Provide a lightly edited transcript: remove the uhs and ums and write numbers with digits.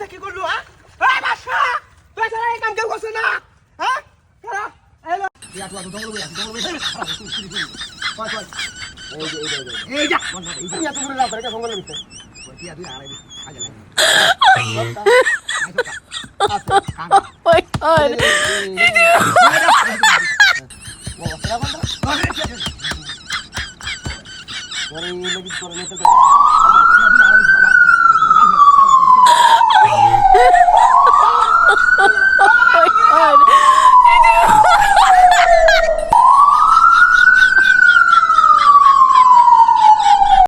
বাসা কি করলো হ্যাঁ এই বাসা তুই ছাড়া এই কাম কেউ করছে না হ্যাঁ ছাড়া এলো ইয়া তুই দৌড় বই এই যা এই যা তুমি না করে জঙ্গল ভিতরে কি তুই আড়াই আগে লাগে Oh my god. Sorry, lagi korang itu